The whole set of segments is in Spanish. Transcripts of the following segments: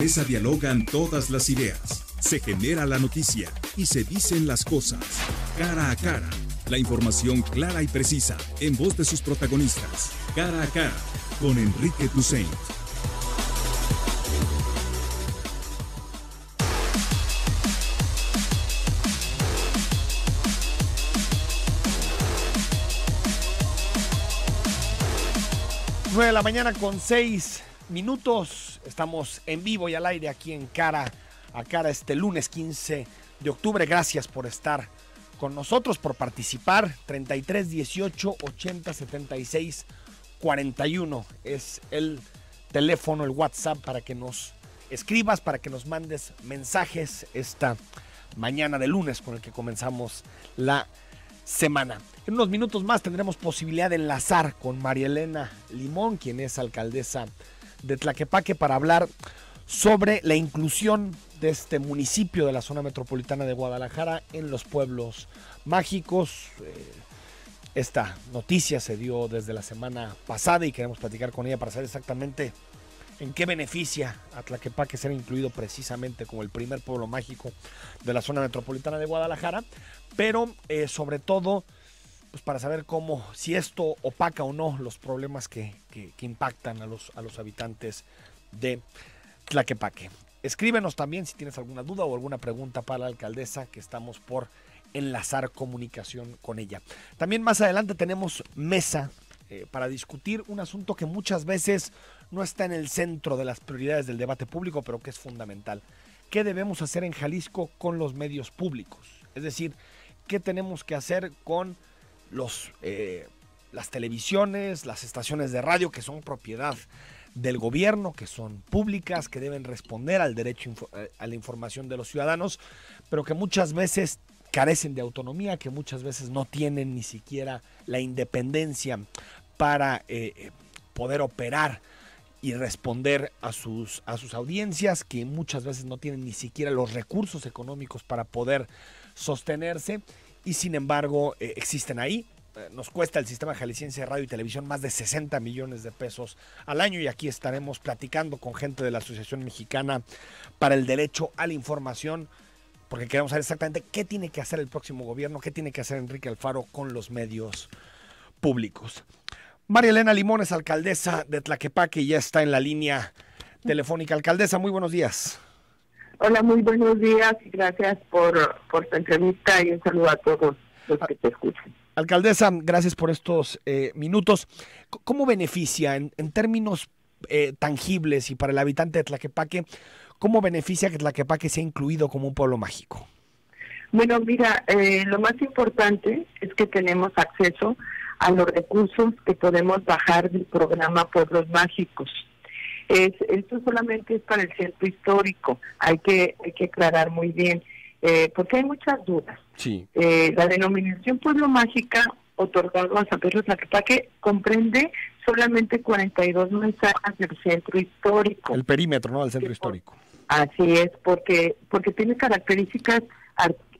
mesa dialogan todas las ideas, se genera la noticia y se dicen las cosas. Cara a cara, la información clara y precisa en voz de sus protagonistas. Cara a cara, con Enrique Tusain. De la mañana con 6 minutos, estamos en vivo y al aire aquí en Cara a Cara este lunes 15 de octubre. Gracias por estar con nosotros, por participar. 33 18 80 76 41 es el teléfono, el WhatsApp para que nos escribas, para que nos mandes mensajes esta mañana de lunes con el que comenzamos la semana. En unos minutos más tendremos posibilidad de enlazar con María Elena Limón, quien es alcaldesa de Tlaquepaque, para hablar sobre la inclusión de este municipio de la zona metropolitana de Guadalajara en los pueblos mágicos. Esta noticia se dio desde la semana pasada y queremos platicar con ella para saber exactamente en qué beneficia a Tlaquepaque ser incluido precisamente como el primer pueblo mágico de la zona metropolitana de Guadalajara, pero sobre todo pues para saber cómo, si esto opaca o no los problemas que impactan a los habitantes de Tlaquepaque. Escríbenos también si tienes alguna duda o alguna pregunta para la alcaldesa, que estamos por enlazar comunicación con ella. También más adelante tenemos mesa para discutir un asunto que muchas veces no está en el centro de las prioridades del debate público, pero que es fundamental. ¿Qué debemos hacer en Jalisco con los medios públicos? Es decir, ¿qué tenemos que hacer con las televisiones, las estaciones de radio que son propiedad del gobierno, que son públicas, que deben responder al derecho a la información de los ciudadanos, pero que muchas veces carecen de autonomía, que muchas veces no tienen ni siquiera la independencia para poder operar y responder a sus audiencias, que muchas veces no tienen ni siquiera los recursos económicos para poder sostenerse, y sin embargo existen ahí. Nos cuesta el sistema jalisciense de radio y televisión más de 60 millones de pesos al año, y aquí estaremos platicando con gente de la Asociación Mexicana para el Derecho a la Información, porque queremos saber exactamente qué tiene que hacer el próximo gobierno, qué tiene que hacer Enrique Alfaro con los medios públicos. María Elena Limón es alcaldesa de Tlaquepaque y ya está en la línea telefónica. Alcaldesa, muy buenos días. Hola, muy buenos días y gracias por tu entrevista y un saludo a todos los que te escuchan. Alcaldesa, gracias por estos minutos. ¿Cómo beneficia en términos tangibles y para el habitante de Tlaquepaque, cómo beneficia que Tlaquepaque sea incluido como un pueblo mágico? Bueno, mira, lo más importante es que tenemos acceso a los recursos que podemos bajar del programa Pueblos Mágicos. Esto solamente es para el centro histórico, hay que aclarar muy bien, porque hay muchas dudas. Sí. La denominación Pueblo Mágica otorgado a San Pedro Tlaquepaque comprende solamente 42 manzanas del centro histórico. El perímetro, ¿no? Del centro histórico. Así es, porque tiene características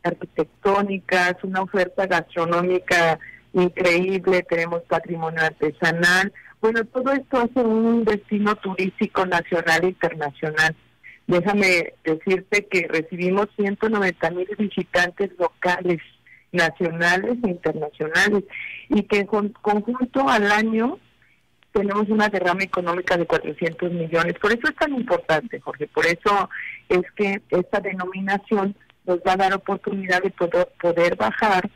arquitectónicas, una oferta gastronómica increíble, tenemos patrimonio artesanal. Bueno, todo esto hace un destino turístico nacional e internacional. Déjame decirte que recibimos 190,000 visitantes locales, nacionales e internacionales, y que conjunto al año tenemos una derrama económica de 400 millones. Por eso es tan importante, Jorge, por eso es que esta denominación nos va a dar oportunidad de poder bajar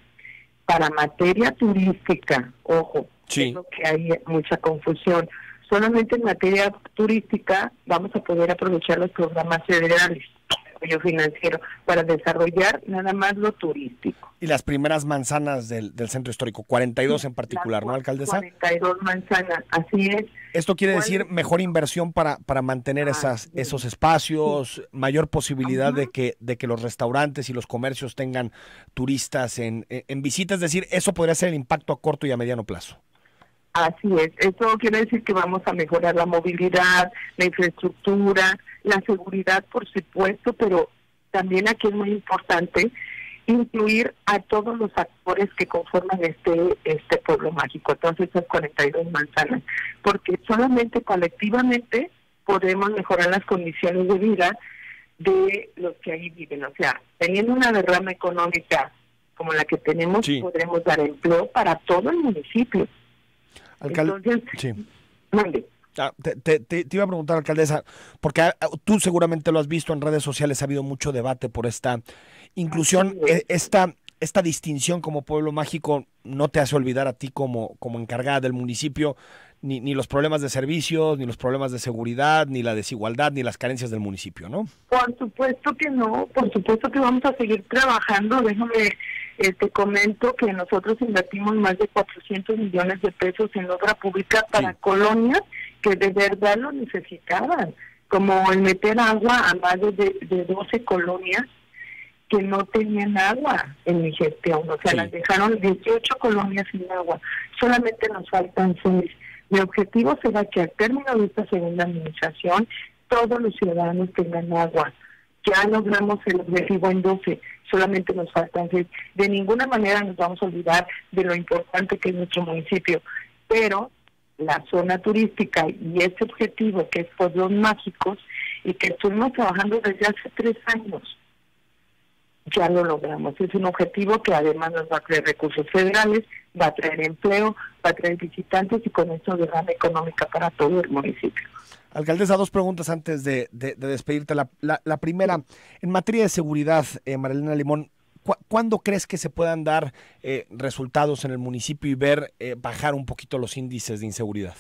para materia turística, ojo, sí. Es lo que hay mucha confusión. Solamente en materia turística vamos a poder aprovechar los programas federales, apoyo financiero, para desarrollar nada más lo turístico. Y las primeras manzanas del centro histórico, 42 en particular, ¿no, alcaldesa? 42 manzanas, así es. Esto quiere decir mejor inversión para mantener esos espacios, mayor posibilidad de que los restaurantes y los comercios tengan turistas en visita, es decir, eso podría ser el impacto a corto y a mediano plazo. Así es, eso quiere decir que vamos a mejorar la movilidad, la infraestructura, la seguridad, por supuesto, pero también aquí es muy importante incluir a todos los actores que conforman este pueblo mágico, todas esas 42 manzanas, porque solamente colectivamente podemos mejorar las condiciones de vida de los que ahí viven. O sea, teniendo una derrama económica como la que tenemos, sí, podremos dar empleo para todo el municipio. Entonces, sí. ¿dónde? Te iba a preguntar, alcaldesa, porque tú seguramente lo has visto en redes sociales, ha habido mucho debate por esta inclusión, esta distinción como pueblo mágico no te hace olvidar a ti como encargada del municipio, ni los problemas de servicios, ni los problemas de seguridad, ni la desigualdad, ni las carencias del municipio, ¿no? Por supuesto que no, por supuesto que vamos a seguir trabajando. Déjame, te comento que nosotros invertimos más de 400 millones de pesos en obra pública para colonias que de verdad lo necesitaban, como el meter agua a más de 12 colonias que no tenían agua en mi gestión. O sea, las dejaron 18 colonias sin agua, solamente nos faltan 6. Mi objetivo será que al término de esta segunda administración todos los ciudadanos tengan agua. Ya logramos el objetivo en 12, solamente nos faltan 6. De ninguna manera nos vamos a olvidar de lo importante que es nuestro municipio, pero la zona turística y ese objetivo que es Pueblos Mágicos y que estuvimos trabajando desde hace 3 años, ya lo logramos. Es un objetivo que además nos va a traer recursos federales, va a traer empleo, va a traer visitantes y con eso derrama económica para todo el municipio. Alcaldesa, 2 preguntas antes de despedirte. La primera, en materia de seguridad, María Elena Limón, ¿cuándo crees que se puedan dar resultados en el municipio y ver bajar un poquito los índices de inseguridad?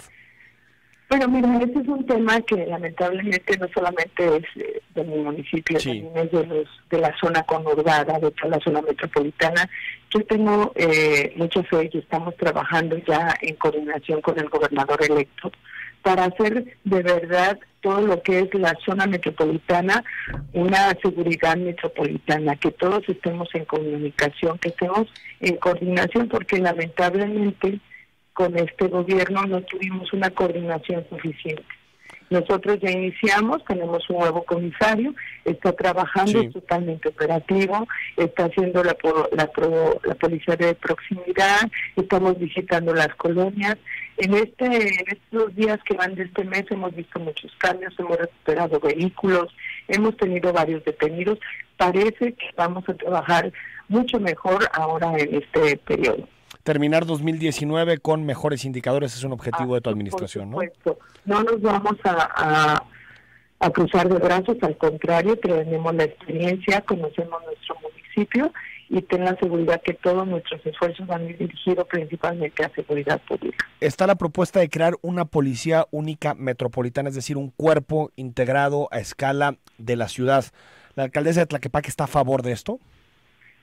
Bueno, mira, este es un tema que lamentablemente no solamente es de mi municipio, también es de la zona conurbada, de toda la zona metropolitana. Yo tengo mucha fe y estamos trabajando ya en coordinación con el gobernador electo para hacer de verdad todo lo que es la zona metropolitana, una seguridad metropolitana, que todos estemos en comunicación, que estemos en coordinación, porque lamentablemente con este gobierno no tuvimos una coordinación suficiente. Nosotros ya iniciamos, tenemos un nuevo comisario, está trabajando, es totalmente operativo, está haciendo la policía de proximidad, estamos visitando las colonias. En estos días que van de este mes hemos visto muchos cambios, hemos recuperado vehículos, hemos tenido varios detenidos. Parece que vamos a trabajar mucho mejor ahora en este periodo. Terminar 2019 con mejores indicadores es un objetivo de tu administración, ¿no? Por supuesto. No nos vamos a cruzar de brazos, al contrario, tenemos la experiencia, conocemos nuestro municipio y ten la seguridad que todos nuestros esfuerzos van dirigidos principalmente a seguridad pública. Está la propuesta de crear una policía única metropolitana, es decir, un cuerpo integrado a escala de la ciudad. ¿La alcaldesa de Tlaquepaque está a favor de esto?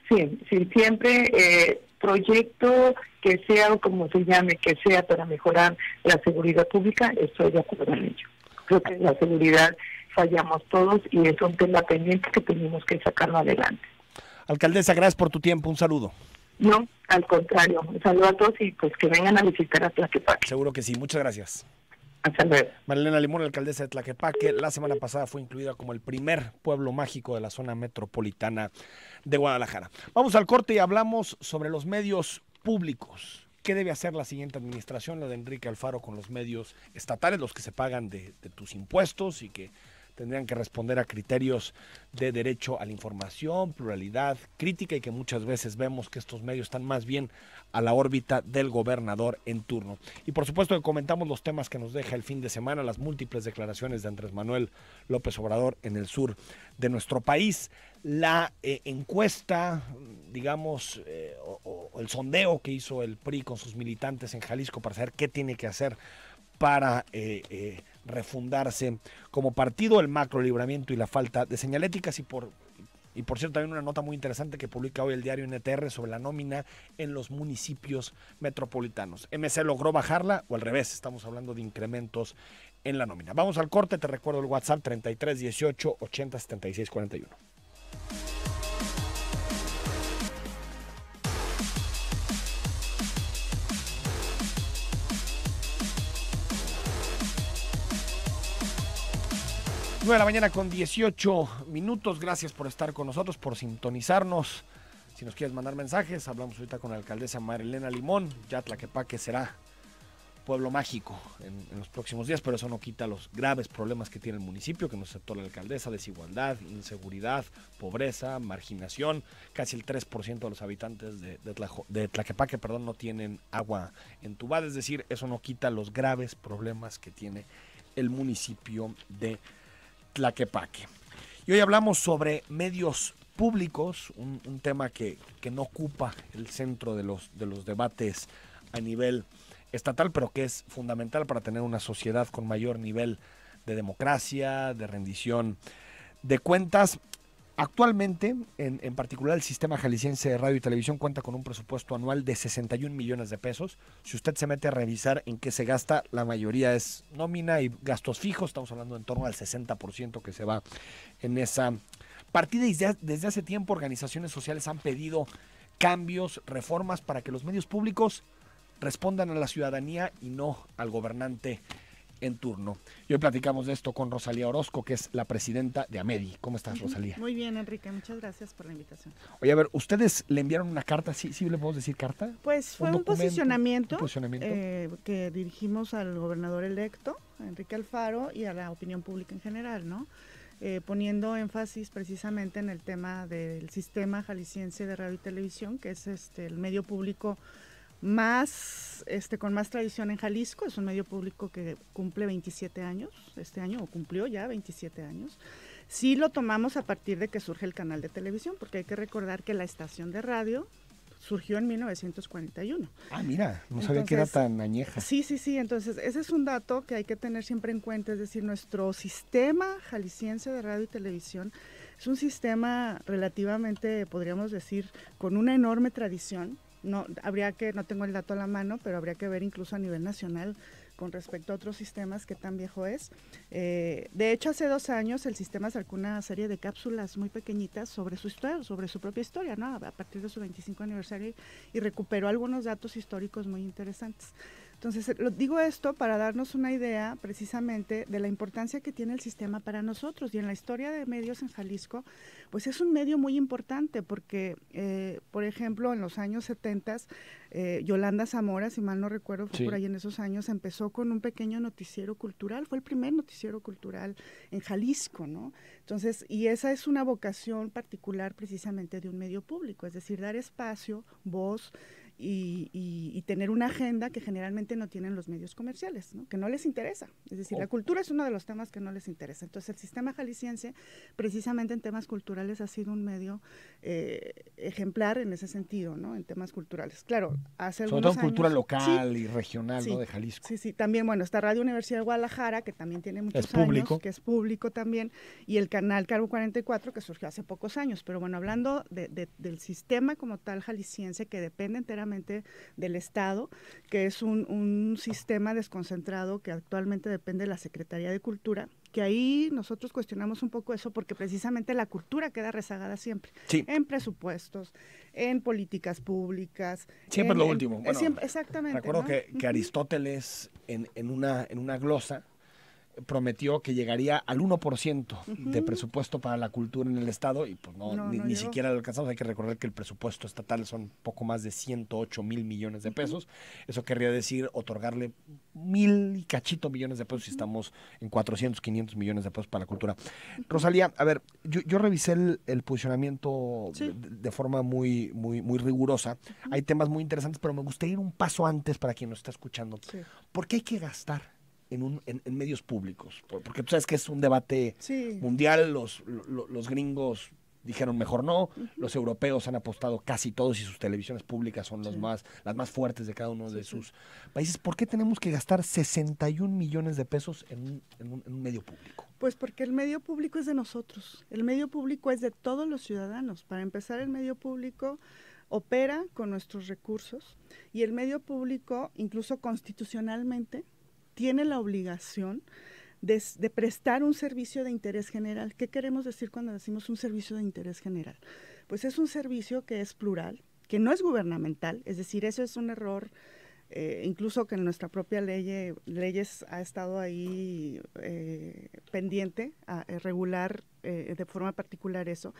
Sí, siempre proyecto que sea o como se llame, que sea para mejorar la seguridad pública, estoy de acuerdo en ello. Creo que en la seguridad fallamos todos y es un tema pendiente que tenemos que sacarlo adelante. Alcaldesa, gracias por tu tiempo, un saludo. No, al contrario, un saludo a todos y pues que vengan a visitar a Tlaquepaque. Seguro que sí, muchas gracias. Hasta luego. María Elena Limón, alcaldesa de Tlaquepaque, la semana pasada fue incluida como el primer pueblo mágico de la zona metropolitana de Guadalajara. Vamos al corte y hablamos sobre los medios públicos. ¿Qué debe hacer la siguiente administración, la de Enrique Alfaro, con los medios estatales, los que se pagan de tus impuestos y que tendrían que responder a criterios de derecho a la información, pluralidad, crítica, y que muchas veces vemos que estos medios están más bien a la órbita del gobernador en turno? Y por supuesto que comentamos los temas que nos deja el fin de semana, las múltiples declaraciones de Andrés Manuel López Obrador en el sur de nuestro país, la encuesta, digamos, o el sondeo que hizo el PRI con sus militantes en Jalisco para saber qué tiene que hacer para refundarse como partido, el macro libramiento y la falta de señaléticas. Y por cierto, también una nota muy interesante que publica hoy el diario NTR sobre la nómina en los municipios metropolitanos. ¿MC logró bajarla o al revés? Estamos hablando de incrementos en la nómina. Vamos al corte, te recuerdo el WhatsApp 33 18 80 76 41. De la mañana con 18 minutos. Gracias por estar con nosotros, por sintonizarnos. Si nos quieres mandar mensajes, hablamos ahorita con la alcaldesa María Elena Limón. Ya Tlaquepaque será pueblo mágico en los próximos días, pero eso no quita los graves problemas que tiene el municipio, que nos aceptó la alcaldesa: desigualdad, inseguridad, pobreza, marginación. Casi el 3% de los habitantes de Tlaquepaque, no tienen agua entubada. Es decir, eso no quita los graves problemas que tiene el municipio de Tlaquepaque. Y hoy hablamos sobre medios públicos, un tema que no ocupa el centro de los debates a nivel estatal, pero que es fundamental para tener una sociedad con mayor nivel de democracia, de rendición de cuentas. Actualmente, en particular, el Sistema Jalisciense de Radio y Televisión cuenta con un presupuesto anual de 61 millones de pesos. Si usted se mete a revisar en qué se gasta, la mayoría es nómina y gastos fijos. Estamos hablando en torno al 60% que se va en esa partida. Y desde hace tiempo, organizaciones sociales han pedido cambios, reformas para que los medios públicos respondan a la ciudadanía y no al gobernante en turno. Y hoy platicamos de esto con Rosalía Orozco, que es la presidenta de AMEDI. ¿Cómo estás, Rosalía? Muy bien, Enrique, muchas gracias por la invitación. Oye, a ver, ¿ustedes le enviaron una carta? ¿Sí le podemos decir carta? Pues fue un posicionamiento que dirigimos al gobernador electo, Enrique Alfaro, y a la opinión pública en general, ¿no? Poniendo énfasis precisamente en el tema del Sistema Jalisciense de Radio y Televisión, que es el medio público más con más tradición en Jalisco. Es un medio público que cumple 27 años este año, o cumplió ya 27 años. Sí lo tomamos a partir de que surge el canal de televisión, porque hay que recordar que la estación de radio surgió en 1941. Ah, mira, no sabía que era tan añeja. Sí, entonces ese es un dato que hay que tener siempre en cuenta, es decir, nuestro Sistema Jalisciense de Radio y Televisión es un sistema relativamente, podríamos decir, con una enorme tradición. No tengo el dato a la mano, pero habría que ver incluso a nivel nacional con respecto a otros sistemas qué tan viejo es. De hecho, hace 2 años el sistema sacó una serie de cápsulas muy pequeñitas sobre su historia, sobre su propia historia, ¿no? A partir de su 25 aniversario, y recuperó algunos datos históricos muy interesantes. Entonces, digo esto para darnos una idea precisamente de la importancia que tiene el sistema para nosotros. Y en la historia de medios en Jalisco, pues es un medio muy importante porque, por ejemplo, en los años 70, Yolanda Zamora, si mal no recuerdo, fue por ahí en esos años, empezó con un pequeño noticiero cultural. Fue el primer noticiero cultural en Jalisco, ¿no? Entonces, y esa es una vocación particular precisamente de un medio público, es decir, dar espacio, voz, y tener una agenda que generalmente no tienen los medios comerciales, ¿no? Que no les interesa. Es decir, la cultura es uno de los temas que no les interesa. Entonces, el Sistema Jalisciense, precisamente en temas culturales, ha sido un medio ejemplar en ese sentido, ¿no? En temas culturales. Claro, hace algunos años... Sobre todo cultura local y regional, ¿no? De Jalisco. Sí. También, bueno, está Radio Universidad de Guadalajara, que también tiene muchos años, que es público también, y el canal Carbó 44, que surgió hace pocos años. Pero bueno, hablando del sistema como tal jalisciense, que depende enteramente del Estado, que es un sistema desconcentrado que actualmente depende de la Secretaría de Cultura, que ahí nosotros cuestionamos un poco eso porque precisamente la cultura queda rezagada siempre, en presupuestos, en políticas públicas. Siempre es lo último. Bueno, siempre, exactamente. Recuerdo, ¿no? que Aristóteles en una glosa prometió que llegaría al 1% de presupuesto para la cultura en el Estado y pues ni siquiera lo alcanzamos. Hay que recordar que el presupuesto estatal son poco más de 108 mil millones de pesos. Eso querría decir otorgarle 1,000 y cachito millones de pesos si estamos en 400, 500 millones de pesos para la cultura. Rosalía, a ver, yo revisé el posicionamiento de forma muy rigurosa. Hay temas muy interesantes, pero me gustaría ir un paso antes para quien nos está escuchando. ¿Por qué hay que gastar en medios públicos? Porque tú sabes que es un debate mundial. Los gringos dijeron mejor no, los europeos han apostado casi todos y sus televisiones públicas son las más fuertes de cada uno de sus países. ¿Por qué tenemos que gastar 61 millones de pesos en un medio público? Pues porque el medio público es de nosotros, el medio público es de todos los ciudadanos. Para empezar, el medio público opera con nuestros recursos y el medio público, incluso constitucionalmente, tiene la obligación de prestar un servicio de interés general. ¿Qué queremos decir cuando decimos un servicio de interés general? Pues es un servicio que es plural, que no es gubernamental, es decir, eso es un error, incluso que en nuestra propia leyes ha estado ahí pendiente a regular de forma particular eso,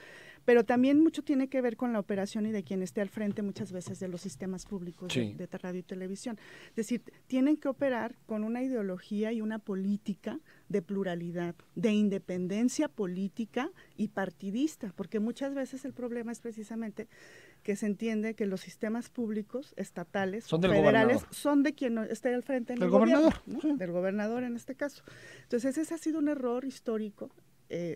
pero también mucho tiene que ver con la operación y de quien esté al frente muchas veces de los sistemas públicos de radio y televisión. Es decir, tienen que operar con una ideología y una política de pluralidad, de independencia política y partidista, porque muchas veces el problema es precisamente que se entiende que los sistemas públicos, estatales, son del federales, gobernador. Son de quien esté al frente en del el gobernador, gobierno, ¿no? Del gobernador en este caso. Entonces ese ha sido un error histórico.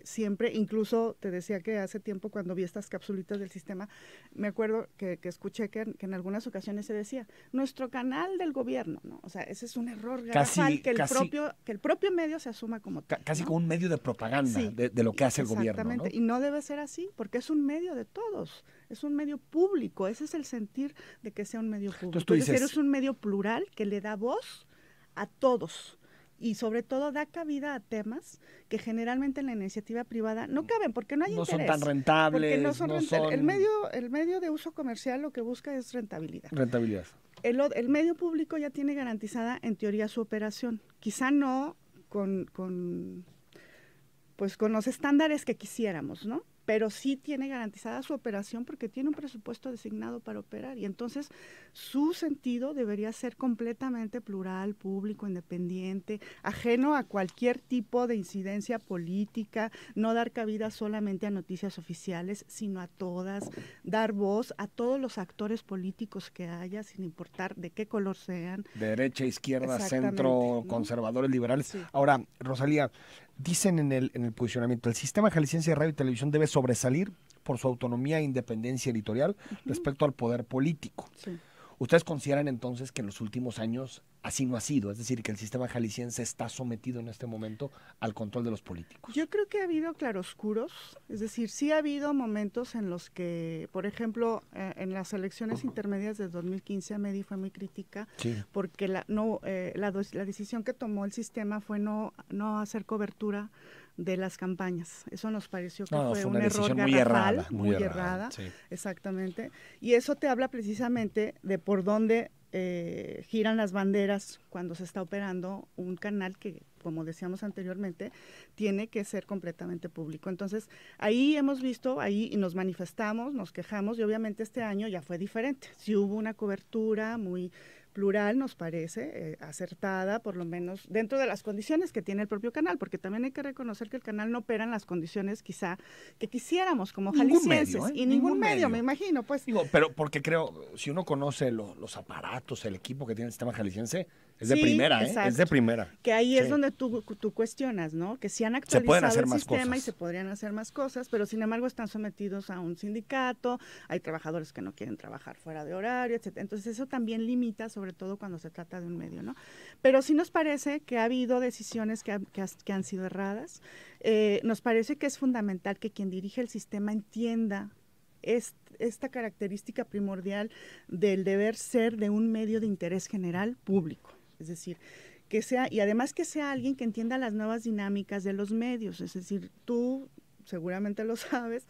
Siempre, incluso te decía que hace tiempo cuando vi estas capsulitas del sistema, me acuerdo que escuché que en algunas ocasiones se decía, nuestro canal del gobierno, ¿no? O sea, ese es un error garrafal, que el propio medio se asuma como tal, casi ¿no? como un medio de propaganda de lo que hace el gobierno, ¿no? Exactamente, y no debe ser así, porque es un medio de todos, es un medio público, ese es el sentir de que sea un medio público. Entonces, tú dices, es decir, es un medio plural que le da voz a todos. Y sobre todo da cabida a temas que generalmente en la iniciativa privada no caben porque no hay interés. No son tan rentables. Porque no son el medio de uso comercial lo que busca es rentabilidad. Rentabilidad. El medio público ya tiene garantizada en teoría su operación. Quizá no con los estándares que quisiéramos, ¿no? Pero sí tiene garantizada su operación porque tiene un presupuesto designado para operar y entonces su sentido debería ser completamente plural, público, independiente, ajeno a cualquier tipo de incidencia política, no dar cabida solamente a noticias oficiales, sino a todas, dar voz a todos los actores políticos que haya, sin importar de qué color sean. De derecha, izquierda, centro, ¿no? Conservadores, liberales. Sí. Ahora, Rosalía, dicen en el posicionamiento, el sistema jalisciense de radio y televisión debe sobresalir por su autonomía e independencia editorial respecto al poder político. Sí. ¿Ustedes consideran entonces que en los últimos años así no ha sido? Es decir, que el sistema jalisciense está sometido en este momento al control de los políticos. Yo creo que ha habido claroscuros, es decir, sí ha habido momentos en los que, por ejemplo, en las elecciones intermedias de 2015 Medi fue muy crítica porque la decisión que tomó el sistema fue no hacer cobertura de las campañas. Eso nos pareció que fue un error garrafal, muy errada, sí. Exactamente. Y eso te habla precisamente de por dónde giran las banderas cuando se está operando un canal que, como decíamos anteriormente, tiene que ser completamente público. Entonces, ahí hemos visto, y nos manifestamos, nos quejamos, y obviamente este año ya fue diferente. Sí hubo una cobertura muy plural, nos parece, acertada, por lo menos dentro de las condiciones que tiene el propio canal, porque también hay que reconocer que el canal no opera en las condiciones quizá que quisiéramos como jaliscienses, y ningún medio, me imagino, pues. Digo, pero porque creo, si uno conoce los aparatos, el equipo que tiene el sistema jalisciense, es de primera, es de primera. Que ahí es donde tú cuestionas, ¿no? Que sí han actualizado el sistema y se podrían hacer más cosas, pero sin embargo están sometidos a un sindicato, hay trabajadores que no quieren trabajar fuera de horario, etc. Entonces eso también limita, sobre todo cuando se trata de un medio, ¿no? Pero sí nos parece que ha habido decisiones que han sido erradas. Nos parece que es fundamental que quien dirige el sistema entienda esta característica primordial del deber ser de un medio de interés general público. Es decir, que sea, y además que sea alguien que entienda las nuevas dinámicas de los medios, es decir, tú seguramente lo sabes,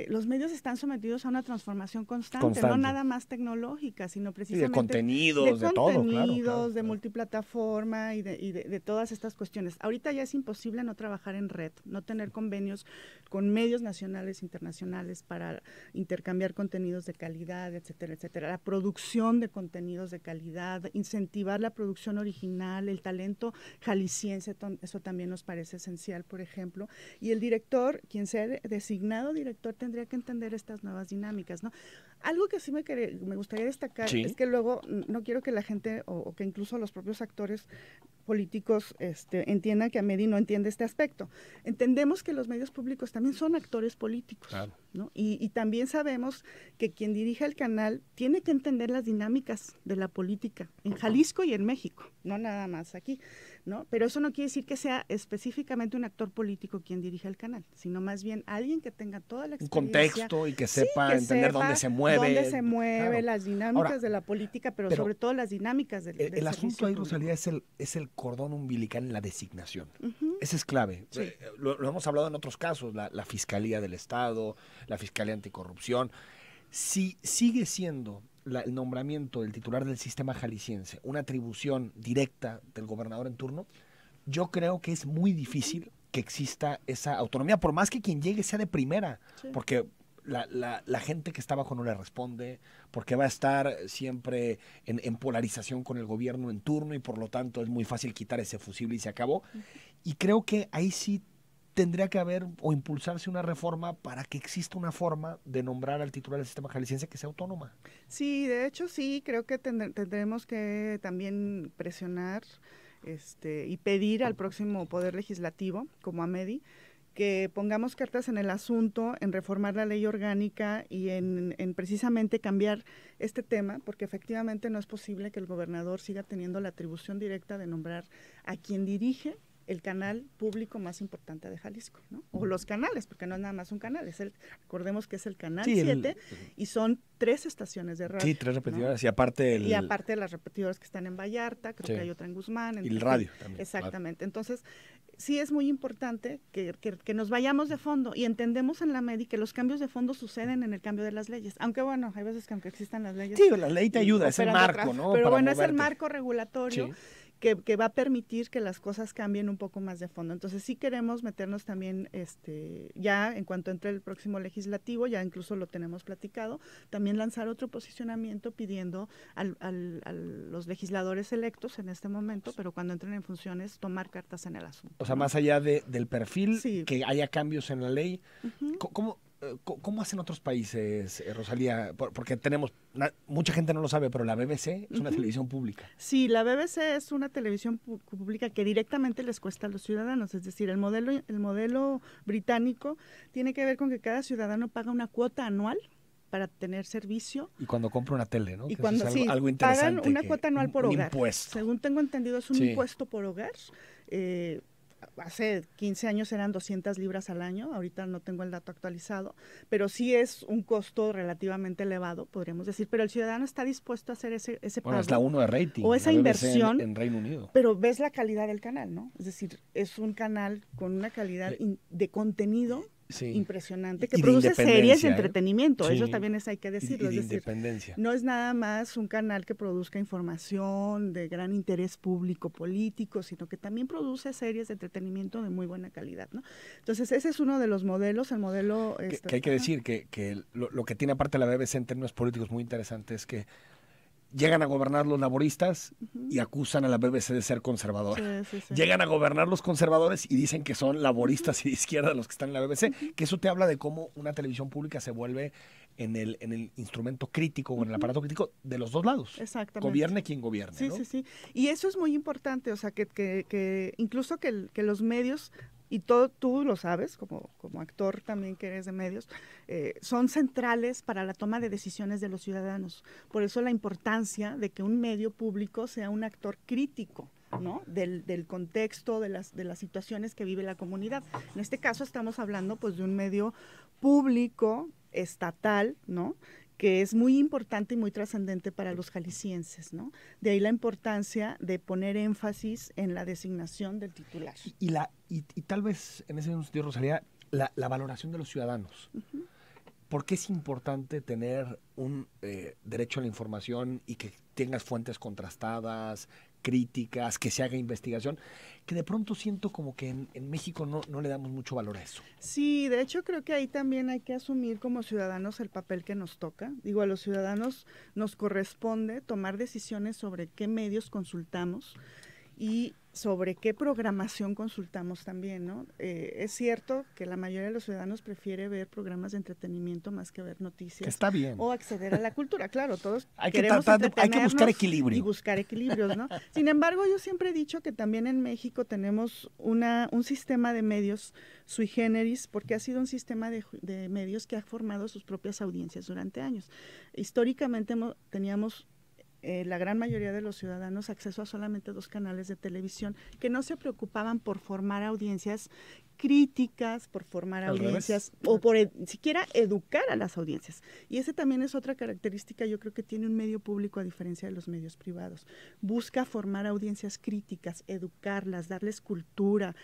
los medios están sometidos a una transformación constante, no nada más tecnológica, sino precisamente de contenidos, de todo, claro. De multiplataforma y de todas estas cuestiones. Ahorita ya es imposible no trabajar en red, no tener convenios con medios nacionales, internacionales para intercambiar contenidos de calidad, etcétera, etcétera. La producción de contenidos de calidad, incentivar la producción original, el talento jalisciense, eso también nos parece esencial, por ejemplo. Y el director, quien sea designado director, tendría que entender estas nuevas dinámicas, ¿no? Algo que sí me gustaría destacar es que luego no quiero que la gente o que incluso los propios actores políticos entiendan que Medi no entiende este aspecto. Entendemos que los medios públicos también son actores políticos, claro, ¿no? Y también sabemos que quien dirige el canal tiene que entender las dinámicas de la política en Jalisco y en México, no nada más aquí, ¿no? Pero eso no quiere decir que sea específicamente un actor político quien dirige el canal, sino más bien alguien que tenga toda la experiencia. Un contexto y que sepa entender dónde se mueve. Claro, las dinámicas Ahora, de la política, pero sobre todo las dinámicas del el asunto ahí, Rosalía, es el cordón umbilical en la designación. Ese es clave. Sí. Lo hemos hablado en otros casos, la Fiscalía del Estado, la Fiscalía Anticorrupción. Si sigue siendo el nombramiento del titular del sistema jalisciense una atribución directa del gobernador en turno, yo creo que es muy difícil que exista esa autonomía, por más que quien llegue sea de primera, Sí. porque la gente que está abajo no le responde, porque va a estar siempre en polarización con el gobierno en turno y por lo tanto es muy fácil quitar ese fusible y se acabó. Y creo que ahí sí tendría que haber o impulsarse una reforma para que exista una forma de nombrar al titular del sistema jalisciense que sea autónoma. Sí, de hecho sí, creo que tendremos que también presionar y pedir al próximo Poder Legislativo, como a MEDI, que pongamos cartas en el asunto, en reformar la ley orgánica y en precisamente cambiar este tema, porque efectivamente no es posible que el gobernador siga teniendo la atribución directa de nombrar a quien dirige el canal público más importante de Jalisco, ¿no? O los canales, porque no es nada más un canal, recordemos que es el Canal 7 y son 3 estaciones de radio. Sí, 3 repetidoras, ¿no? Y aparte de las repetidoras que están en Vallarta, creo que hay otra en Guzmán. Y el radio también. Exactamente, entonces sí es muy importante que nos vayamos de fondo y entendemos en la MEDI que los cambios de fondo suceden en el cambio de las leyes, aunque bueno, hay veces que aunque existan las leyes. Sí, la ley te ayuda, es el marco, ¿no? Pero para bueno, moverte. Es el marco regulatorio. Sí. Que va a permitir que las cosas cambien un poco más de fondo. Entonces sí queremos meternos también, ya en cuanto entre el próximo legislativo, ya incluso lo tenemos platicado, también lanzar otro posicionamiento pidiendo a los legisladores electos en este momento, pero cuando entren en funciones, tomar cartas en el asunto. O sea, más allá del perfil, sí. Que haya cambios en la ley. ¿Cómo hacen otros países, Rosalía? Porque tenemos, mucha gente no lo sabe, pero la BBC es una televisión pública. Sí, la BBC es una televisión pública que directamente les cuesta a los ciudadanos, es decir, el modelo británico tiene que ver con que cada ciudadano paga una cuota anual para tener servicio. Y cuando compra una tele, ¿no? Y que cuando es algo interesante. Pagan una cuota anual por hogar. Impuesto. Según tengo entendido, es un impuesto por hogar. Hace 15 años eran 200 libras al año, ahorita no tengo el dato actualizado, pero sí es un costo relativamente elevado, podríamos decir, pero el ciudadano está dispuesto a hacer ese pago. Bueno, es la 1 de rating. O esa inversión. En Reino Unido. Pero ves la calidad del canal, ¿no? Es decir, es un canal con una calidad de contenido impresionante, que produce series de entretenimiento, eso también hay que decirlo. Y de independencia. No es nada más un canal que produzca información de gran interés público, político, sino que también produce series de entretenimiento de muy buena calidad, ¿no? Entonces, ese es uno de los modelos, el modelo... Que hay que decir que lo que tiene aparte la BBC en términos políticos muy interesante es que llegan a gobernar los laboristas y acusan a la BBC de ser conservadora. Sí. Llegan a gobernar los conservadores y dicen que son laboristas y de izquierda los que están en la BBC, que eso te habla de cómo una televisión pública se vuelve en el instrumento crítico o en el aparato crítico de los dos lados. Exactamente. Gobierne quien gobierne, Sí, ¿no? sí. Y eso es muy importante, o sea, que incluso que los medios... Y tú lo sabes, como actor también que eres de medios, son centrales para la toma de decisiones de los ciudadanos. Por eso la importancia de que un medio público sea un actor crítico, ¿no? Del contexto, de las situaciones que vive la comunidad. En este caso estamos hablando pues de un medio público, estatal, ¿no?, que es muy importante y muy trascendente para los jaliscienses, ¿no? De ahí la importancia de poner énfasis en la designación del titular. Y tal vez, en ese sentido, Rosalía, la valoración de los ciudadanos. ¿Por qué es importante tener un derecho a la información y que tengas fuentes contrastadas, críticas, que se haga investigación? Que de pronto siento como que en México no le damos mucho valor a eso. Sí, de hecho creo que ahí también hay que asumir como ciudadanos el papel que nos toca. Digo, a los ciudadanos nos corresponde tomar decisiones sobre qué medios consultamos y sobre qué programación consultamos también, ¿no? Es cierto que la mayoría de los ciudadanos prefiere ver programas de entretenimiento más que ver noticias. Que está bien. O acceder a la cultura, claro, todos hay queremos hay que buscar equilibrio. Y buscar equilibrios, ¿no? Sin embargo, yo siempre he dicho que también en México tenemos un sistema de medios sui generis, porque ha sido un sistema de medios que ha formado sus propias audiencias durante años. Históricamente teníamos la gran mayoría de los ciudadanos acceso a solamente 2 canales de televisión que no se preocupaban por formar audiencias críticas, por formar audiencias o por siquiera educar a las audiencias. Y ese también es otra característica, yo creo, que tiene un medio público a diferencia de los medios privados. Busca formar audiencias críticas, educarlas, darles cultura,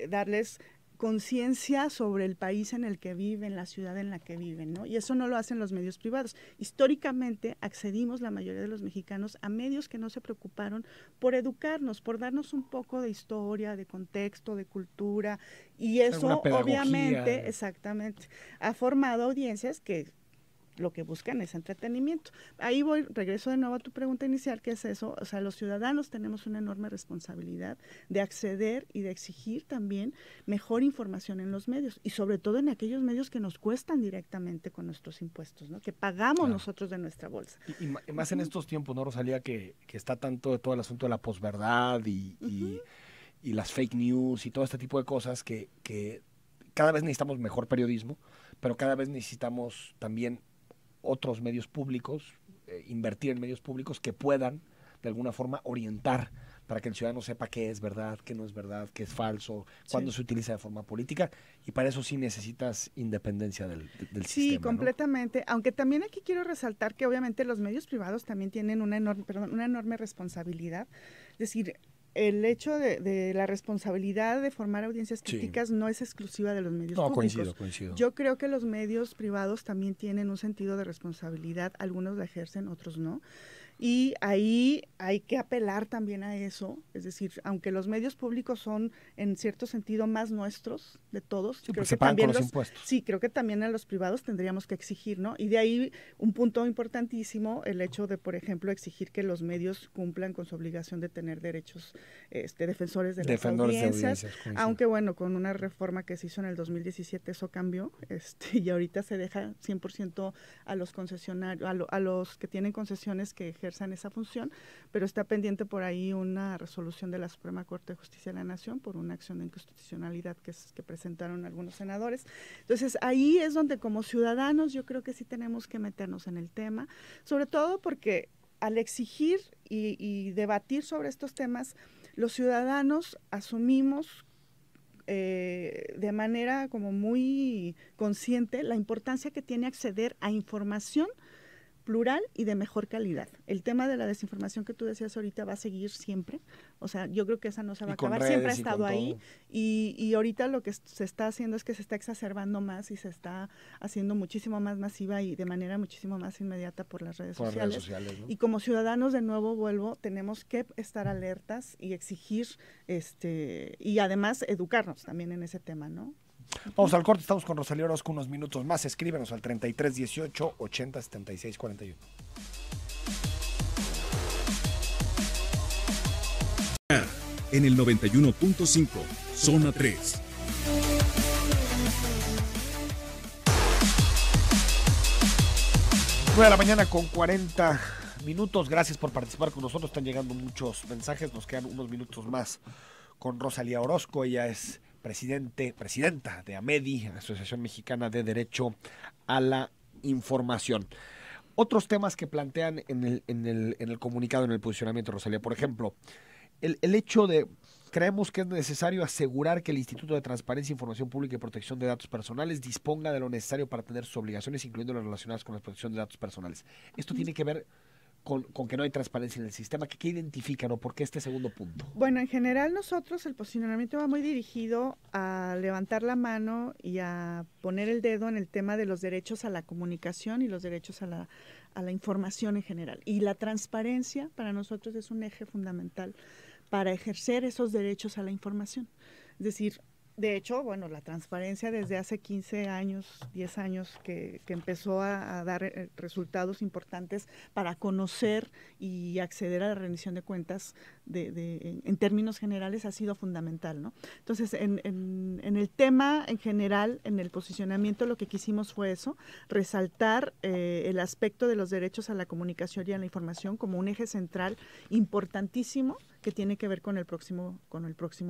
darles conciencia sobre el país en el que viven, la ciudad en la que viven, ¿no? Y eso no lo hacen los medios privados. Históricamente accedimos la mayoría de los mexicanos a medios que no se preocuparon por educarnos, por darnos un poco de historia, de contexto, de cultura, y eso obviamente, exactamente, ha formado audiencias que lo que buscan es entretenimiento. Ahí regreso de nuevo a tu pregunta inicial, que es eso, o sea, los ciudadanos tenemos una enorme responsabilidad de acceder y de exigir también mejor información en los medios, y sobre todo en aquellos medios que nos cuestan directamente con nuestros impuestos, ¿no? Que pagamos nosotros de nuestra bolsa. Y más en estos tiempos, ¿no, Rosalía? Que está tanto de todo el asunto de la posverdad y las fake news y todo este tipo de cosas que cada vez necesitamos mejor periodismo, pero cada vez necesitamos también otros medios públicos, invertir en medios públicos que puedan de alguna forma orientar para que el ciudadano sepa qué es verdad, qué no es verdad, qué es falso, cuándo se utiliza de forma política, y para eso sí necesitas independencia del sistema. Sí, completamente, ¿no? Aunque también aquí quiero resaltar que obviamente los medios privados también tienen una enorme responsabilidad, es decir, el hecho de la responsabilidad de formar audiencias críticas no es exclusiva de los medios públicos. Coincido. Yo creo que los medios privados también tienen un sentido de responsabilidad, algunos la ejercen, otros no. Y ahí hay que apelar también a eso, es decir, aunque los medios públicos son en cierto sentido más nuestros de todos, sí, creo que también los impuestos. Sí, creo que también a los privados tendríamos que exigir, ¿no? Y de ahí un punto importantísimo, el hecho de, por ejemplo, exigir que los medios cumplan con su obligación de tener derechos defensores de las audiencias, aunque bueno, con una reforma que se hizo en el 2017 eso cambió, y ahorita se deja 100% a los concesionarios, a los que tienen concesiones que ejercen esa función, pero está pendiente por ahí una resolución de la Suprema Corte de Justicia de la Nación por una acción de inconstitucionalidad que presentaron algunos senadores. Entonces ahí es donde como ciudadanos yo creo que sí tenemos que meternos en el tema, sobre todo porque al exigir y debatir sobre estos temas, los ciudadanos asumimos de manera como muy consciente la importancia que tiene acceder a información plural y de mejor calidad. El tema de la desinformación que tú decías ahorita va a seguir siempre, o sea, yo creo que esa no se va a acabar, siempre ha estado ahí y ahorita lo que se está haciendo es que se está exacerbando más y se está haciendo muchísimo más masiva y de manera muchísimo más inmediata por las redes sociales, ¿no? Y como ciudadanos, de nuevo tenemos que estar alertas y exigir, y además educarnos también en ese tema, ¿no? Vamos al corte, estamos con Rosalía Orozco unos minutos más. Escríbenos al 33 18 80 76 41. En el 91.5, zona 3. Nueve de la mañana con 40 minutos. Gracias por participar con nosotros. Están llegando muchos mensajes. Nos quedan unos minutos más con Rosalía Orozco. Ella es presidenta de AMEDI, Asociación Mexicana de Derecho a la Información. Otros temas que plantean en el comunicado, en el posicionamiento, Rosalía, por ejemplo, el hecho de, creemos que es necesario asegurar que el Instituto de Transparencia, Información Pública y Protección de Datos Personales disponga de lo necesario para atender sus obligaciones, incluyendo las relacionadas con la protección de datos personales. Esto tiene que ver con que no hay transparencia en el sistema. ¿Qué identifican o por qué este segundo punto? Bueno, en general nosotros el posicionamiento va muy dirigido a levantar la mano y a poner el dedo en el tema de los derechos a la comunicación y los derechos a la información en general. Y la transparencia para nosotros es un eje fundamental para ejercer esos derechos a la información. Es decir, de hecho, bueno, la transparencia desde hace 15 años, 10 años que empezó a dar resultados importantes para conocer y acceder a la rendición de cuentas en términos generales ha sido fundamental, ¿no? Entonces, en el tema en general, en el posicionamiento, lo que quisimos fue eso, resaltar el aspecto de los derechos a la comunicación y a la información como un eje central importantísimo que tiene que ver con el próximo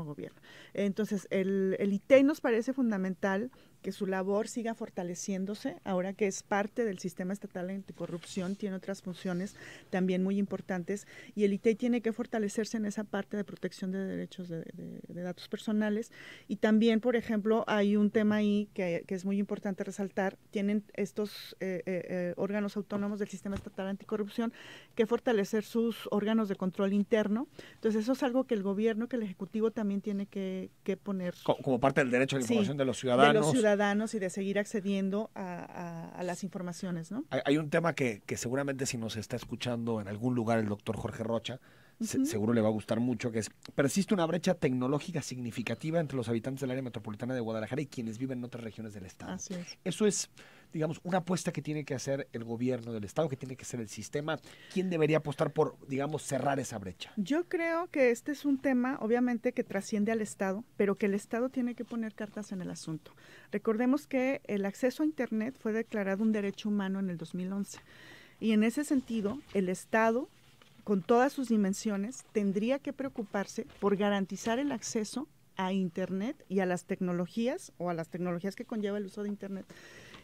gobierno. Entonces, el ITEI nos parece fundamental que su labor siga fortaleciéndose, ahora que es parte del sistema estatal anticorrupción, tiene otras funciones también muy importantes, y el ITEI tiene que fortalecerse en esa parte de protección de derechos de datos personales. Y también, por ejemplo, hay un tema ahí que es muy importante resaltar, tienen estos órganos autónomos del sistema estatal anticorrupción que fortalecer sus órganos de control interno. Entonces eso es algo que el gobierno, que el Ejecutivo también tiene que poner. Como parte del derecho a la información de los ciudadanos. De los ciudadanos y de seguir accediendo a las informaciones, ¿no? Hay un tema que seguramente si nos está escuchando en algún lugar el doctor Jorge Rocha, seguro le va a gustar mucho, que es, persiste una brecha tecnológica significativa entre los habitantes del área metropolitana de Guadalajara y quienes viven en otras regiones del estado. Así es. Eso es, digamos, una apuesta que tiene que hacer el gobierno del estado, que tiene que hacer el sistema. ¿Quién debería apostar por, digamos, cerrar esa brecha? Yo creo que este es un tema, obviamente, que trasciende al estado, pero que el estado tiene que poner cartas en el asunto. Recordemos que el acceso a Internet fue declarado un derecho humano en el 2011. Y en ese sentido, el estado, con todas sus dimensiones, tendría que preocuparse por garantizar el acceso a Internet y a las tecnologías, o a las tecnologías que conlleva el uso de Internet,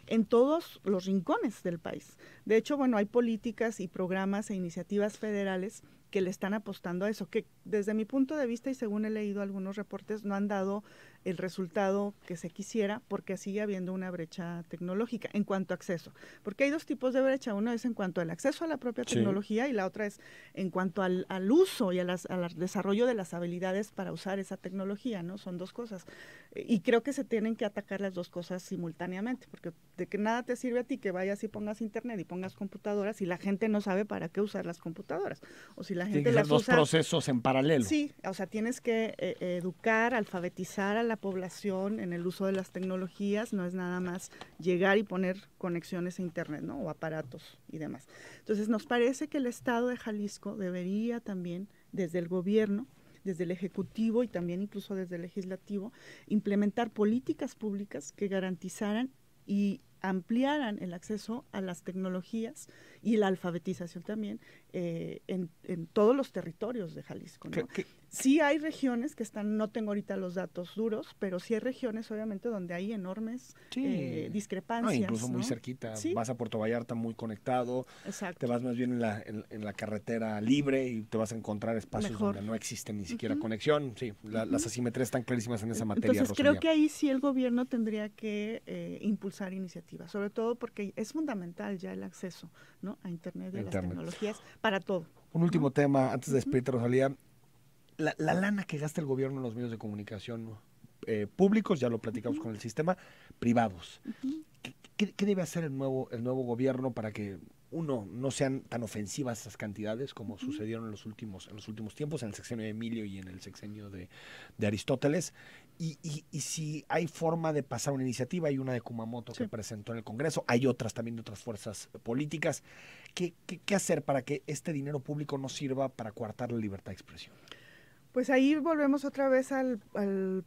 en todos los rincones del país. De hecho, bueno, hay políticas y programas e iniciativas federales que le están apostando a eso, que desde mi punto de vista y según he leído algunos reportes, no han dado el resultado que se quisiera porque sigue habiendo una brecha tecnológica en cuanto a acceso. Porque hay dos tipos de brecha, uno es en cuanto al acceso a la propia tecnología y la otra es en cuanto al uso y al desarrollo de las habilidades para usar esa tecnología, ¿no? Son dos cosas. Y creo que se tienen que atacar las dos cosas simultáneamente, porque de que nada te sirve a ti que vayas y pongas internet y pongas computadoras y la gente no sabe para qué usar las computadoras. O si la gente las dos usa, procesos en paralelo. Sí, o sea, tienes que educar, alfabetizar a la población en el uso de las tecnologías, no es nada más llegar y poner conexiones a internet, ¿no? O aparatos y demás. Entonces, nos parece que el Estado de Jalisco debería también, desde el gobierno, desde el Ejecutivo y también incluso desde el Legislativo, implementar políticas públicas que garantizaran y ampliaran el acceso a las tecnologías y la alfabetización también en todos los territorios de Jalisco, ¿no? Sí hay regiones que están, no tengo ahorita los datos duros, pero sí hay regiones obviamente donde hay enormes discrepancias. No, incluso muy cerquita, vas a Puerto Vallarta muy conectado, exacto, te vas más bien en la carretera libre y te vas a encontrar espacios donde no existen ni siquiera conexión. Sí, las asimetrías están clarísimas en esa materia. Entonces creo que ahí sí el gobierno tendría que impulsar iniciativas, sobre todo porque es fundamental ya el acceso, ¿no?, a internet y a las tecnologías para todo. Un último tema antes de despedirte, Rosalía. La lana que gasta el gobierno en los medios de comunicación públicos, ya lo platicamos con el sistema, privados. ¿Qué debe hacer el nuevo gobierno para que, uno, no sean tan ofensivas esas cantidades como sucedieron en los últimos tiempos, en el sexenio de Emilio y en el sexenio de Aristóteles? Y si hay forma de pasar una iniciativa, hay una de Kumamoto que presentó en el Congreso, hay otras también de otras fuerzas políticas. ¿Qué hacer para que este dinero público no sirva para coartar la libertad de expresión? Pues ahí volvemos otra vez al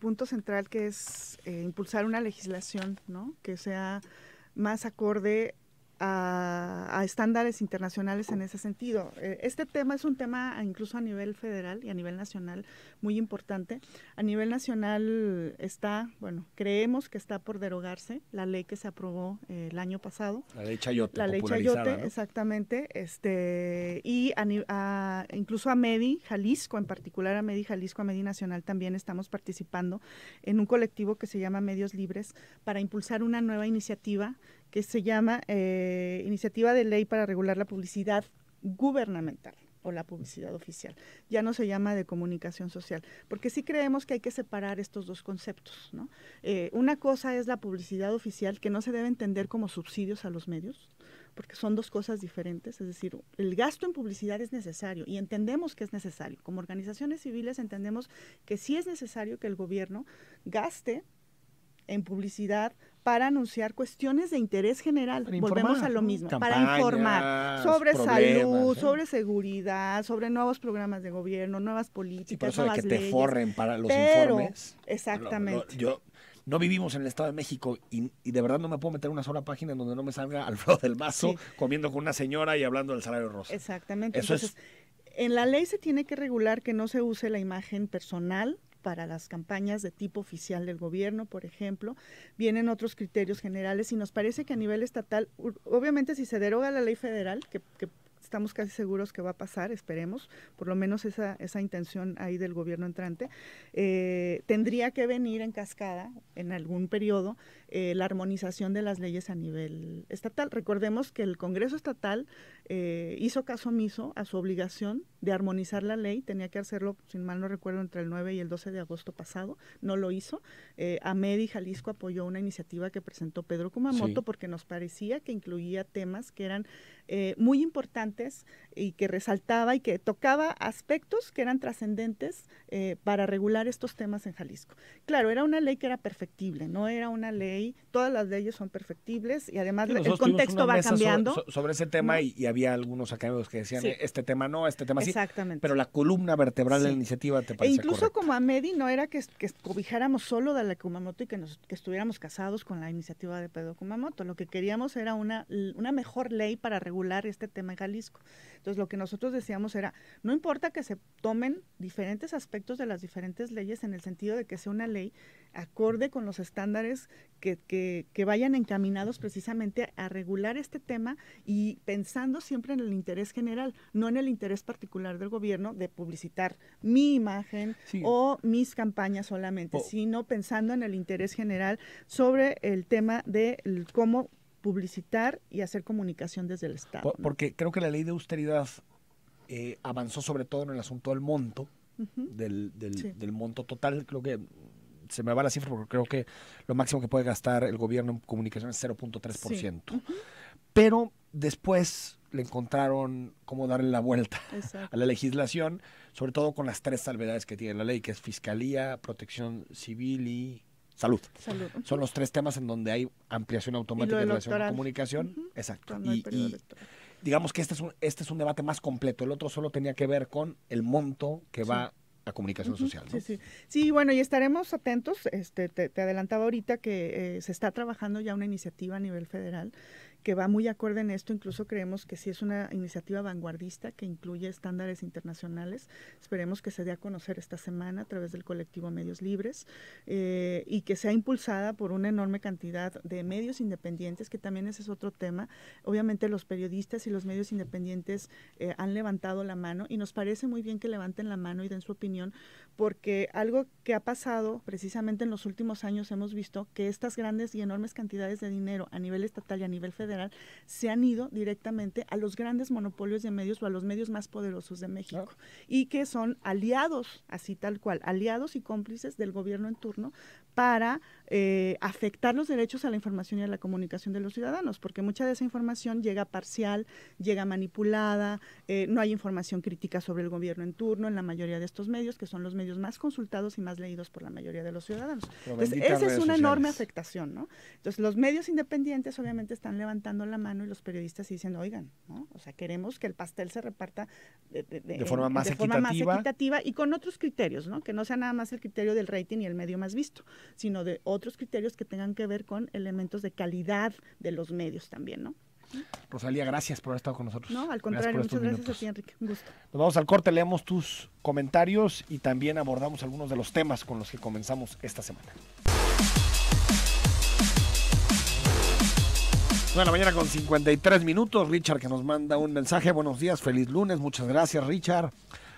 punto central, que es impulsar una legislación, ¿no?, que sea más acorde a estándares internacionales en ese sentido. Este tema es un tema incluso a nivel federal y a nivel nacional muy importante. A nivel nacional creemos que está por derogarse la ley que se aprobó el año pasado. La ley Chayote. La ley Chayote, ¿no? Exactamente. Y incluso a MEDI Jalisco, en particular a MEDI Jalisco, a MEDI Nacional, también estamos participando en un colectivo que se llama Medios Libres para impulsar una nueva iniciativa que se llama Iniciativa de Ley para Regular la Publicidad Gubernamental o la publicidad oficial. Ya no se llama de comunicación social, porque sí creemos que hay que separar estos dos conceptos, ¿no? Una cosa es la publicidad oficial, que no se debe entender como subsidios a los medios, porque son dos cosas diferentes. Es decir, el gasto en publicidad es necesario y entendemos que es necesario. Como organizaciones civiles entendemos que sí es necesario que el gobierno gaste en publicidad para anunciar cuestiones de interés general. Volvemos a lo mismo, para informar sobre salud, sobre seguridad, sobre nuevos programas de gobierno, nuevas políticas, nuevas leyes. Te forren para los informes. Exactamente. No vivimos en el Estado de México y de verdad no me puedo meter una sola página en donde no me salga Alfredo del Mazo comiendo con una señora y hablando del salario rosa. Exactamente. Entonces, en la ley se tiene que regular que no se use la imagen personal para las campañas de tipo oficial del gobierno, por ejemplo. Vienen otros criterios generales y nos parece que a nivel estatal, obviamente si se deroga la ley federal, que estamos casi seguros que va a pasar, esperemos, por lo menos esa intención ahí del gobierno entrante, tendría que venir en cascada en algún periodo la armonización de las leyes a nivel estatal. Recordemos que el Congreso Estatal hizo caso omiso a su obligación de armonizar la ley, tenía que hacerlo, sin mal no recuerdo, entre el 9 y el 12 de agosto pasado, no lo hizo. AMED y Jalisco apoyó una iniciativa que presentó Pedro Kumamoto porque nos parecía que incluía temas que eran muy importantes y que resaltaba y que tocaba aspectos que eran trascendentes para regular estos temas en Jalisco. Claro, era una ley que era perfectible, no era una ley, todas las leyes son perfectibles y además el contexto va cambiando. Sobre ese tema, ¿no? y había algunos académicos que decían, este tema no, este tema sí. Exactamente. Pero la columna vertebral de la iniciativa te parece incluso correcta. Como AMEDI no era que cobijáramos solo de la Kumamoto y que estuviéramos casados con la iniciativa de Pedro Kumamoto. Lo que queríamos era una mejor ley para regular este tema en Jalisco. Entonces lo que nosotros decíamos era, no importa que se tomen diferentes aspectos de las diferentes leyes en el sentido de que sea una ley acorde con los estándares que vayan encaminados precisamente a regular este tema y pensando siempre en el interés general, no en el interés particular del gobierno de publicitar mi imagen o mis campañas solamente, sino pensando en el interés general sobre el tema de cómo publicitar y hacer comunicación desde el Estado. Porque creo que la ley de austeridad avanzó sobre todo en el asunto del monto, del monto total. Creo que se me va la cifra porque creo que lo máximo que puede gastar el gobierno en comunicación es 0.3%. Pero después le encontraron cómo darle la vuelta a la legislación, sobre todo con las 3 salvedades que tiene la ley, que es Fiscalía, Protección Civil y Salud. Son los 3 temas en donde hay ampliación automática de relación con comunicación. Exacto. Y digamos que este es un debate más completo. El otro solo tenía que ver con el monto que va a comunicación social, ¿no? Sí, bueno, y estaremos atentos. Te adelantaba ahorita que se está trabajando ya una iniciativa a nivel federal que va muy acorde en esto, incluso creemos que sí es una iniciativa vanguardista que incluye estándares internacionales. Esperemos que se dé a conocer esta semana a través del colectivo Medios Libres y que sea impulsada por una enorme cantidad de medios independientes, que también ese es otro tema. Obviamente los periodistas y los medios independientes han levantado la mano y nos parece muy bien que levanten la mano y den su opinión, porque algo que ha pasado precisamente en los últimos años hemos visto que estas grandes y enormes cantidades de dinero a nivel estatal y a nivel federal se han ido directamente a los grandes monopolios de medios o a los medios más poderosos de México y que son aliados, así tal cual, aliados y cómplices del gobierno en turno para afectar los derechos a la información y a la comunicación de los ciudadanos, porque mucha de esa información llega parcial, llega manipulada, no hay información crítica sobre el gobierno en turno en la mayoría de estos medios, que son los medios más consultados y más leídos por la mayoría de los ciudadanos. Entonces, esa es una enorme afectación, ¿no? Entonces, los medios independientes obviamente están levantando la mano y los periodistas diciendo, oigan, ¿no? O sea, queremos que el pastel se reparta de forma más equitativa y con otros criterios, ¿no? Que no sea nada más el criterio del rating y el medio más visto, sino de otros criterios que tengan que ver con elementos de calidad de los medios también, ¿no? Rosalía, gracias por haber estado con nosotros. No, al contrario, muchas gracias a ti, Enrique. Un gusto. Nos vamos al corte, leemos tus comentarios y también abordamos algunos de los temas con los que comenzamos esta semana. 9:53 a.m. Richard, que nos manda un mensaje. Buenos días, feliz lunes, muchas gracias, Richard.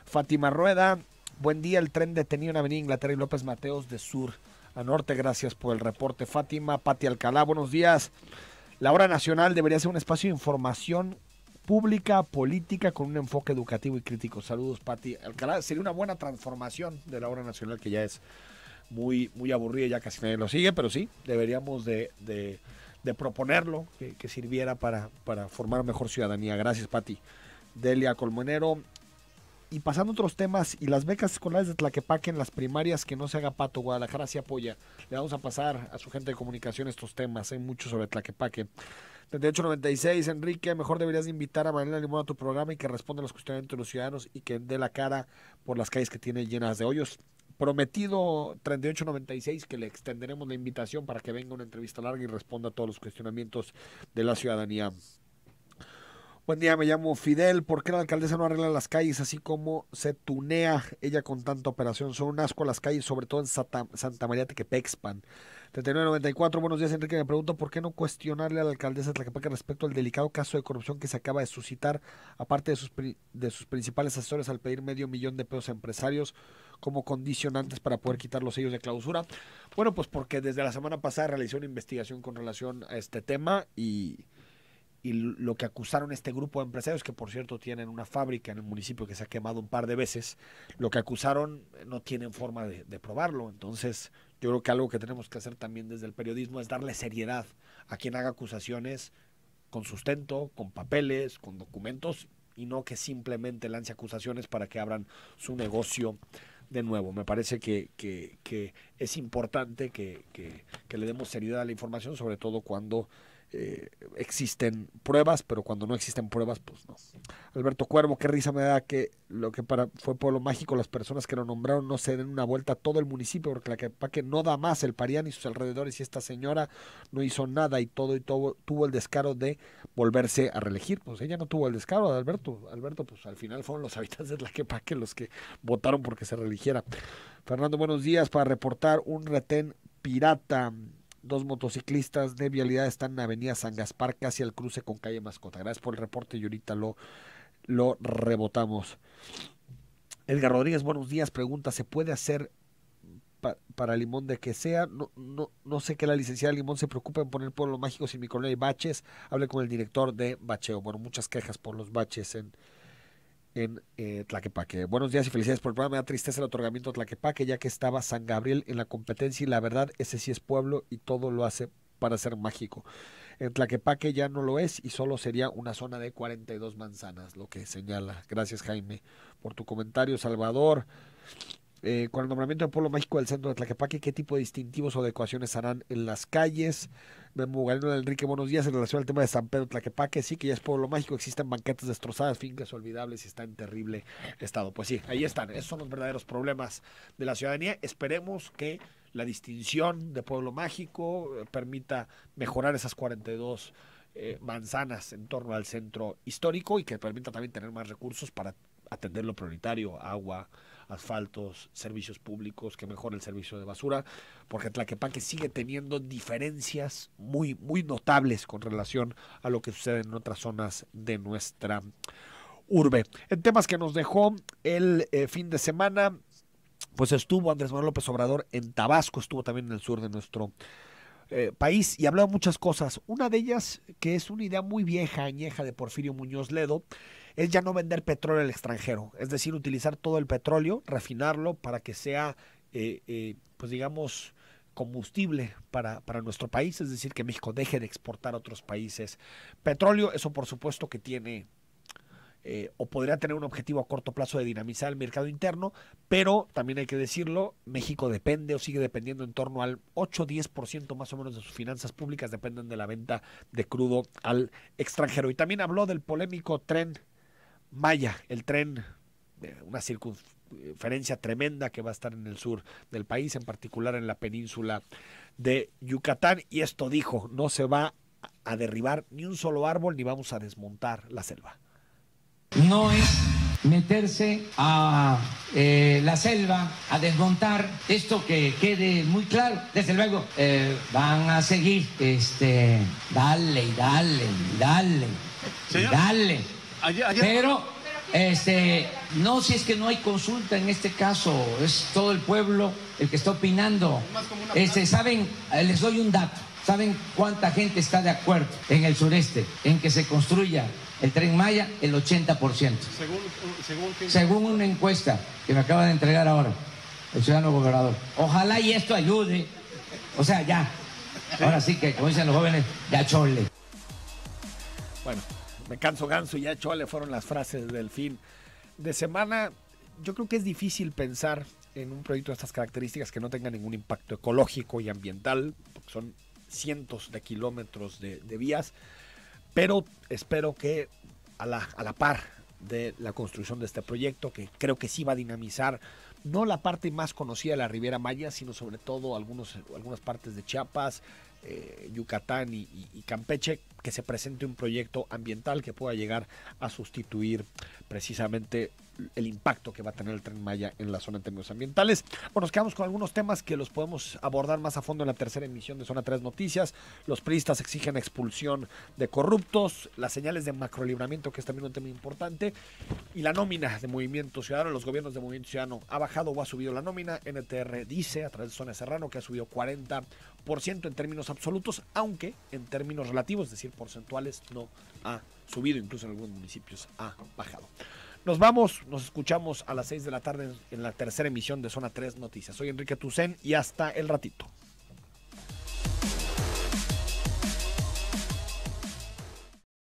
Fátima Rueda, buen día, el tren detenido en Avenida Inglaterra y López Mateos de sur a norte, gracias por el reporte, Fátima. Pati Alcalá, buenos días. La hora nacional debería ser un espacio de información pública, política, con un enfoque educativo y crítico. Saludos, Pati Alcalá. Sería una buena transformación de la hora nacional, que ya es muy, muy aburrida, ya casi nadie lo sigue, pero sí, deberíamos de proponerlo, que sirviera para formar mejor ciudadanía. Gracias, Pati. Delia Colmonero. Y pasando a otros temas, y las becas escolares de Tlaquepaque en las primarias, que no se haga pato. Guadalajara sí apoya. Le vamos a pasar a su gente de comunicación estos temas. Hay mucho sobre Tlaquepaque. 3896, Enrique, mejor deberías de invitar a Marilena Limón a tu programa y que responda a los cuestionamientos de los ciudadanos y que dé la cara por las calles que tiene llenas de hoyos. Prometido 3896 que le extenderemos la invitación para que venga una entrevista larga y responda a todos los cuestionamientos de la ciudadanía. Buen día, me llamo Fidel. ¿Por qué la alcaldesa no arregla las calles así como se tunea ella con tanta operación? Son un asco las calles, sobre todo en Santa María Tequepexpan. 3994, buenos días, Enrique. Me pregunto por qué no cuestionarle a la alcaldesa de Tlaquepaque respecto al delicado caso de corrupción que se acaba de suscitar, aparte de sus principales asesores al pedir $500,000 a empresarios como condicionantes para poder quitar los sellos de clausura. Bueno, pues porque desde la semana pasada realizó una investigación con relación a este tema y lo que acusaron este grupo de empresarios, que por cierto tienen una fábrica en el municipio que se ha quemado un par de veces, lo que acusaron no tienen forma de probarlo. Entonces yo creo que algo que tenemos que hacer también desde el periodismo es darle seriedad a quien haga acusaciones con sustento, con papeles, con documentos, y no que simplemente lance acusaciones para que abran su negocio de nuevo. Me parece que es importante que le demos seriedad a la información, sobre todo cuando existen pruebas, pero cuando no existen pruebas, pues no. Alberto Cuervo, qué risa me da que lo que fue Pueblo Mágico, las personas que lo nombraron no se den una vuelta a todo el municipio, porque Tlaquepaque no da más, el Parián y sus alrededores, y esta señora no hizo nada y tuvo el descaro de volverse a reelegir. Pues ella no tuvo el descaro de Alberto, pues al final fueron los habitantes de Tlaquepaque los que votaron porque se reeligiera. Fernando, buenos días, para reportar un retén pirata. 2 motociclistas de vialidad están en Avenida San Gaspar, casi al cruce con calle Mascota. Gracias por el reporte y ahorita lo rebotamos. Edgar Rodríguez, buenos días. Pregunta, ¿se puede hacer para Limón de que sea? No sé que la licenciada Limón se preocupe en poner pueblos mágicos en mi colonia y baches. Hable con el director de bacheo. Bueno, muchas quejas por los baches en Tlaquepaque. Buenos días y felicidades por el programa. Me da tristeza el otorgamiento de Tlaquepaque, ya que estaba San Gabriel en la competencia y la verdad, ese sí es pueblo y todo lo hace para ser mágico. En Tlaquepaque ya no lo es y solo sería una zona de 42 manzanas, lo que señala. Gracias, Jaime, por tu comentario. Salvador, con el nombramiento de pueblo mágico del centro de Tlaquepaque, ¿qué tipo de distintivos o adecuaciones harán en las calles? Memo Galeno de Enrique, buenos días. En relación al tema de San Pedro Tlaquepaque, sí que ya es pueblo mágico, existen banquetas destrozadas, fincas olvidables y está en terrible estado. Pues sí, ahí están, esos son los verdaderos problemas de la ciudadanía. Esperemos que la distinción de pueblo mágico permita mejorar esas 42 manzanas en torno al centro histórico y que permita también tener más recursos para atender lo prioritario, agua, asfaltos, servicios públicos, que mejore el servicio de basura, porque Tlaquepaque sigue teniendo diferencias muy, muy notables con relación a lo que sucede en otras zonas de nuestra urbe. En temas que nos dejó el fin de semana, pues estuvo Andrés Manuel López Obrador en Tabasco, estuvo también en el sur de nuestro país y habló de muchas cosas. Una de ellas, que es una idea muy vieja, añeja de Porfirio Muñoz Ledo, es ya no vender petróleo al extranjero, es decir, utilizar todo el petróleo, refinarlo para que sea, pues digamos, combustible para nuestro país, es decir, que México deje de exportar a otros países petróleo. Eso por supuesto que tiene o podría tener un objetivo a corto plazo de dinamizar el mercado interno, pero también hay que decirlo, México depende o sigue dependiendo en torno al 8-10% más o menos de sus finanzas públicas dependen de la venta de crudo al extranjero. Y también habló del polémico Tren Maya, el tren de una circunferencia tremenda que va a estar en el sur del país, en particular en la península de Yucatán, y esto dijo: no se va a derribar ni un solo árbol ni vamos a desmontar la selva. No es meterse a la selva, a desmontar, esto que quede muy claro. Desde luego van a seguir, dale y dale y dale y dale. Pero, no, si es que no hay consulta en este caso, es todo el pueblo el que está opinando. ¿Saben? Les doy un dato. ¿Saben cuánta gente está de acuerdo en el sureste en que se construya el Tren Maya? El 80%. Según una encuesta que me acaba de entregar ahora el ciudadano gobernador. Ojalá y esto ayude. O sea, ya. Ahora sí que, como dicen los jóvenes, ya chole. Bueno, me canso ganso y ya chole fueron las frases del fin de semana. Yo creo que es difícil pensar en un proyecto de estas características que no tenga ningún impacto ecológico y ambiental, porque son cientos de kilómetros de vías, pero espero que a la par de la construcción de este proyecto, que creo que sí va a dinamizar no la parte más conocida de la Riviera Maya, sino sobre todo algunas partes de Chiapas, Yucatán y Campeche, que se presente un proyecto ambiental que pueda llegar a sustituir precisamente el impacto que va a tener el Tren Maya en la zona en términos ambientales. Bueno, nos quedamos con algunos temas que los podemos abordar más a fondo en la tercera emisión de Zona 3 Noticias. Los priistas exigen expulsión de corruptos, las señales de macrolibramiento, que es también un tema importante, y la nómina de Movimiento Ciudadano. Los gobiernos de Movimiento Ciudadano ha bajado o ha subido la nómina. NTR dice a través de Zona Serrano que ha subido 40% en términos absolutos, aunque en términos relativos, es decir, porcentuales, no ha subido, incluso en algunos municipios ha bajado. Nos vamos, nos escuchamos a las 6 de la tarde en la tercera emisión de Zona 3 Noticias. Soy Enrique Tucen y hasta el ratito.